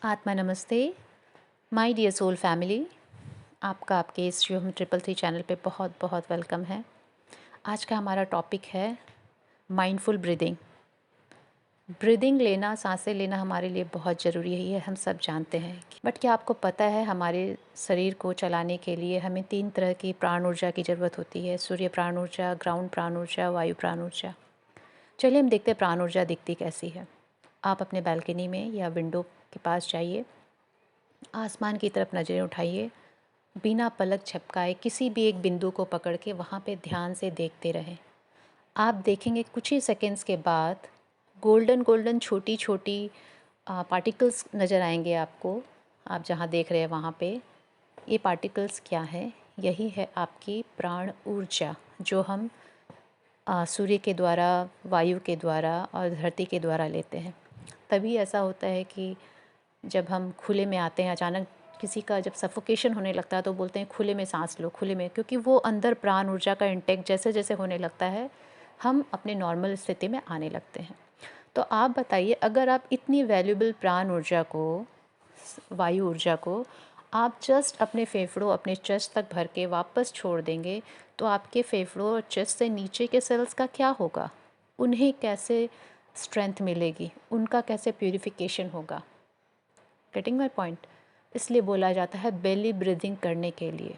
आत्मा नमस्ते। My dear soul family, आपका आपके इस शिवम 333 चैनल पे बहुत बहुत वेलकम है। आज का हमारा टॉपिक है माइंडफुल ब्रीदिंग। ब्रीदिंग लेना, सांसें लेना हमारे लिए बहुत ज़रूरी है, ये हम सब जानते हैं। बट क्या आपको पता है, हमारे शरीर को चलाने के लिए हमें 3 तरह की प्राण ऊर्जा की ज़रूरत होती है। सूर्य प्राण ऊर्जा, ग्राउंड प्राण ऊर्जा, वायु प्राण ऊर्जा। चलिए हम देखते हैं प्राण ऊर्जा दिखती कैसी है। आप अपने बालकनी में या विंडो के पास जाइए, आसमान की तरफ नज़रें उठाइए, बिना पलक झपकाए किसी भी एक बिंदु को पकड़ के वहाँ पे ध्यान से देखते रहें। आप देखेंगे कुछ ही सेकंड्स के बाद गोल्डन गोल्डन छोटी छोटी पार्टिकल्स नज़र आएंगे आपको। आप जहाँ देख रहे हैं वहाँ पे ये पार्टिकल्स क्या है? यही है आपकी प्राण ऊर्जा, जो हम सूर्य के द्वारा, वायु के द्वारा और धरती के द्वारा लेते हैं। तभी ऐसा होता है कि जब हम खुले में आते हैं, अचानक किसी का जब सफोकेशन होने लगता है तो बोलते हैं खुले में सांस लो, खुले में, क्योंकि वो अंदर प्राण ऊर्जा का इंटेक जैसे जैसे होने लगता है, हम अपने नॉर्मल स्थिति में आने लगते हैं। तो आप बताइए, अगर आप इतनी वैल्यूबल प्राण ऊर्जा को, वायु ऊर्जा को आप जस्ट अपने फेफड़ों, अपने चेस्ट तक भर के वापस छोड़ देंगे, तो आपके फेफड़ों और चेस्ट से नीचे के सेल्स का क्या होगा? उन्हें कैसे स्ट्रेंथ मिलेगी? उनका कैसे प्यूरिफिकेशन होगा? Getting my point? इसलिए बोला जाता है बेली ब्रीदिंग करने के लिए,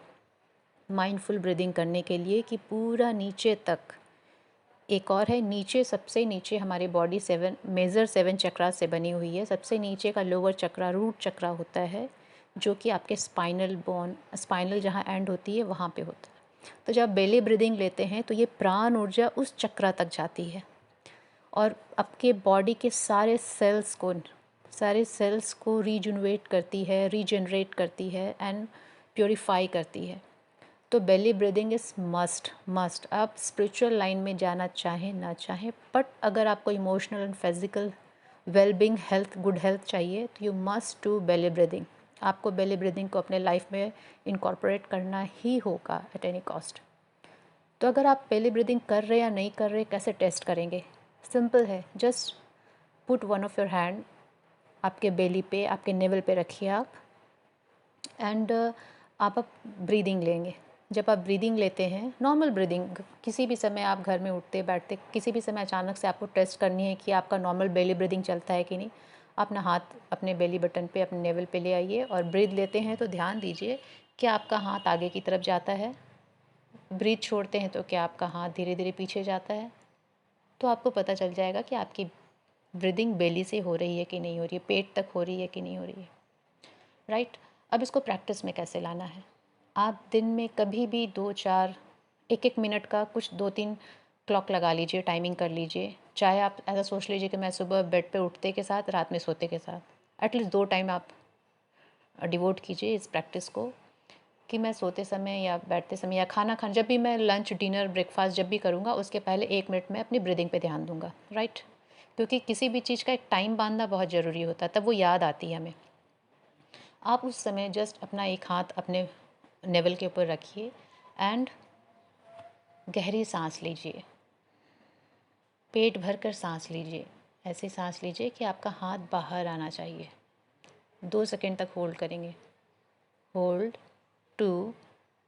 माइंडफुल ब्रीदिंग करने के लिए, कि पूरा नीचे तक। एक और है, नीचे, सबसे नीचे हमारी बॉडी 7 चक्रा से बनी हुई है। सबसे नीचे का लोअर चक्रा, रूट चक्रा होता है, जो कि आपके स्पाइनल जहाँ एंड होती है वहाँ पे होता है। तो जब बेली ब्रीदिंग लेते हैं तो ये प्राण ऊर्जा उस चक्रा तक जाती है और आपके बॉडी के सारे सेल्स को रीजुनवेट करती है, रीजनरेट करती है एंड प्योरीफाई करती है। तो बेली ब्रीदिंग इज़ मस्ट। आप स्पिरिचुअल लाइन में जाना चाहें ना चाहें, बट अगर आपको emotional and physical wellbeing, health, good health चाहिए, तो you must do belly breathing. आपको बेली ब्रीदिंग को अपने लाइफ में इनकॉर्पोरेट करना ही होगा एट एनी कॉस्ट। तो अगर आप बेली ब्रीदिंग कर रहे या नहीं कर रहे, कैसे टेस्ट करेंगे? सिंपल है, just put one of your hand आपके बेली पे, आपके नेवल पे रखिए आप, एंड आप ब्रीदिंग लेंगे। जब आप ब्रीदिंग लेते हैं, नॉर्मल ब्रीदिंग, किसी भी समय आप घर में उठते बैठते, किसी भी समय अचानक से आपको टेस्ट करनी है कि आपका नॉर्मल बेली ब्रीदिंग चलता है कि नहीं, अपना हाथ अपने बेली बटन पे, अपने नेवल पे ले आइए और ब्रीद लेते हैं तो ध्यान दीजिए कि आपका हाथ आगे की तरफ जाता है। ब्रीथ छोड़ते हैं तो क्या आपका हाथ धीरे धीरे पीछे जाता है? तो आपको पता चल जाएगा कि आपकी ब्रीदिंग बेली से हो रही है कि नहीं हो रही है, पेट तक हो रही है कि नहीं हो रही है, राइट? अब इसको प्रैक्टिस में कैसे लाना है? आप दिन में कभी भी 2-4, 1-1 मिनट का कुछ 2-3 क्लॉक लगा लीजिए, टाइमिंग कर लीजिए। चाहे आप ऐसा सोच लीजिए कि मैं सुबह बेड पे उठते के साथ, रात में सोते के साथ एटलीस्ट 2 टाइम आप डिवोट कीजिए इस प्रैक्टिस को, कि मैं सोते समय या बैठते समय या खाना खाने, जब भी मैं लंच, डिनर, ब्रेकफास्ट जब भी करूँगा, उसके पहले 1 मिनट में अपनी ब्रीदिंग पे ध्यान दूँगा, राइट? क्योंकि किसी भी चीज़ का एक टाइम बांधना बहुत ज़रूरी होता है, तब वो याद आती है हमें। आप उस समय जस्ट अपना एक हाथ अपने नेवल के ऊपर रखिए एंड गहरी सांस लीजिए, पेट भर कर सांस लीजिए। ऐसे सांस लीजिए कि आपका हाथ बाहर आना चाहिए। 2 सेकंड तक होल्ड करेंगे। Hold, 2,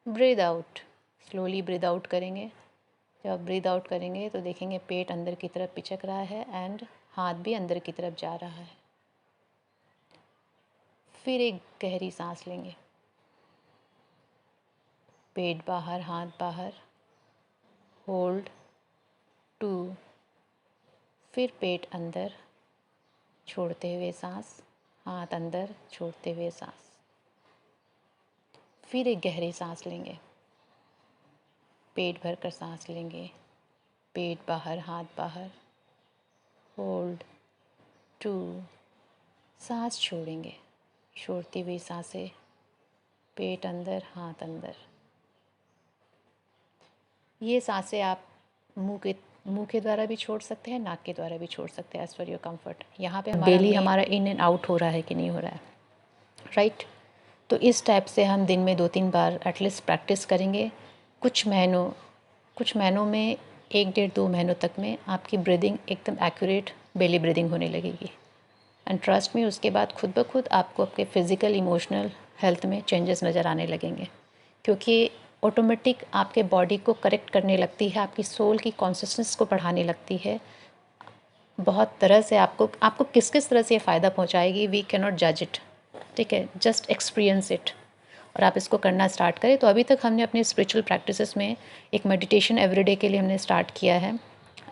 breathe out. Slowly breathe out करेंगे। जब आप ब्रीद आउट करेंगे तो देखेंगे पेट अंदर की तरफ पिचक रहा है एंड हाथ भी अंदर की तरफ जा रहा है। फिर एक गहरी सांस लेंगे, पेट बाहर, हाथ बाहर। होल्ड, 2, फिर पेट अंदर, छोड़ते हुए सांस, हाथ अंदर, छोड़ते हुए सांस। फिर एक गहरी सांस लेंगे, पेट भर कर सांस लेंगे, पेट बाहर, हाथ बाहर। होल्ड, 2, सांस छोड़ेंगे, छोड़ती हुई सांसें, पेट अंदर, हाथ अंदर। ये सांसें आप मुंह के द्वारा भी छोड़ सकते हैं, नाक के द्वारा भी छोड़ सकते हैं, एज़ पर योर कंफर्ट। यहाँ पे बेली हमारा इन एंड आउट हो रहा है कि नहीं हो रहा है, राइट? तो इस टाइप से हम दिन में 2-3 बार एटलीस्ट प्रैक्टिस करेंगे। कुछ महीनों में 1 डेढ़ 2 महीनों तक में आपकी ब्रीदिंग एकदम एक्यूरेट बेली ब्रीदिंग होने लगेगी। एंड ट्रस्ट में उसके बाद खुद ब खुद आपको आपके फ़िज़िकल इमोशनल हेल्थ में चेंजेस नज़र आने लगेंगे, क्योंकि ऑटोमेटिक आपके बॉडी को करेक्ट करने लगती है, आपकी सोल की कॉन्सियसनेस को बढ़ाने लगती है। बहुत तरह से आपको किस किस तरह से ये फ़ायदा पहुंचाएगी, वी कैन नॉट जज इट, ठीक है, जस्ट एक्सपीरियंस इट। और आप इसको करना स्टार्ट करें। तो अभी तक हमने अपने स्पिरिचुअल प्रैक्टिसेस में एक मेडिटेशन एवरीडे के लिए हमने स्टार्ट किया है,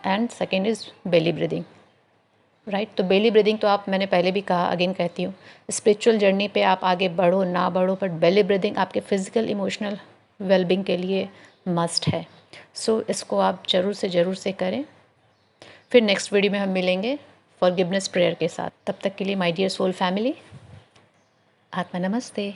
and second is belly breathing, right. तो बेली ब्रीदिंग तो आप, मैंने पहले भी कहा, अगेन कहती हूँ, स्पिरिचुअल जर्नी पे आप आगे बढ़ो ना बढ़ो, बट बेली ब्रीदिंग आपके फिज़िकल इमोशनल वेलबींग के लिए मस्ट है। सो इसको आप ज़रूर से ज़रूर से करें। फिर नेक्स्ट वीडियो में हम मिलेंगे फॉरगिवनेस प्रेयर के साथ। तब तक के लिए माय डियर सोल फैमिली, आत्मा नमस्ते।